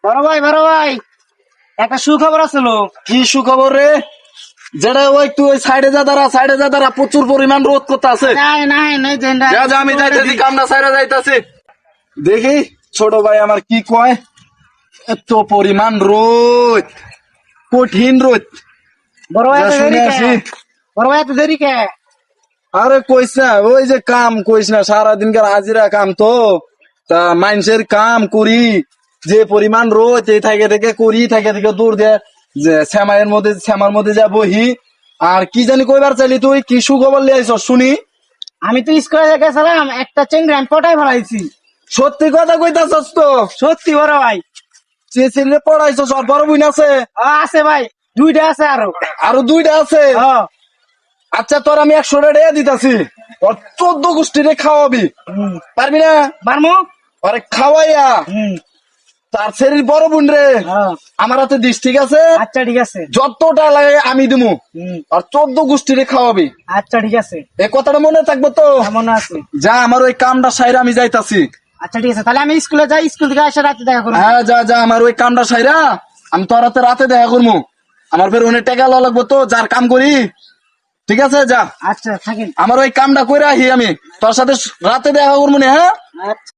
বড় ভাই একটা সুখবর আছিল। কি সুখবর রে? যেটা ওই তুই ওই সাইডে যা দাঁড়া প্রচুর পরিমাণ রোদ করতে আছে। যা যা আমি যাইতেছি, কামনা সাইডে যাইতেছি। দেখি ছোট ভাই আমার কি কয়। এত পরিমাণ রোদ, কঠিন রোদ। বড় ভাই যা এত শুনে দেরি কে? আসি। বড় ভাই এত দেরি কে? আরে কইস না, ওই যে কাম কইস না, সারাদিনকার হাজিরা কাম তো। তা মানুষের কাম করি, যে পরিমাণ রোদ এই থেকে করি থেকে দূর দিয়ে যে শ্যামার মধ্যে যা বহি। আর কি জানি কইবার চাইলি তুই, কি সুখবর লিয়ে আইছস শুনি। আমি তো স্কুলে গেছিলাম, একটা চেংড়ি আমি পটাই ফেলাইছি। সত্যি কথা কইতাছস তো? সত্যি বড় ভাই। যে ছেলে পড়াইছস আর বড় বোন আছে? আছে ভাই, দুইটা আছে আরো। আরো দুইটা আছে? হ্যাঁ। আচ্ছা তোর আমি 100 টাকা দিতাছি, ওর 14 গোষ্ঠীরে খাওয়াবি। পারবি না? বারমো। আরে খাওয়াইয়া তার শরীর বড় বোন রে আমার হাতে দিস, ঠিক আছে? আচ্ছা ঠিক আছে। যতটা লাগে আমি দিমু, আর 14 গোষ্ঠীরে খাওয়াবি। আচ্ছা ঠিক আছে। এই কথাটা মনে থাকবো তো? মনে আছে। যা, আমার ওই কামটা সাইরা আমি যাইতাছি। আচ্ছা ঠিক আছে, তাহলে আমি স্কুলে যাই, স্কুল থেকে এসে রাতে দেখা করবো। হ্যাঁ যা যা, আমার ওই কামটা সাইরা আমি তোর হাতে রাতে দেখা করবো। আমার ফের অনেক টাকা লাগবো তো, যার কাম করি। ঠিক আছে যা। আচ্ছা থাকেন। আমার ওই কামটা কইরা আহি, আমি তোর সাথে রাতে দেখা করবো না। হ্যাঁ আচ্ছা।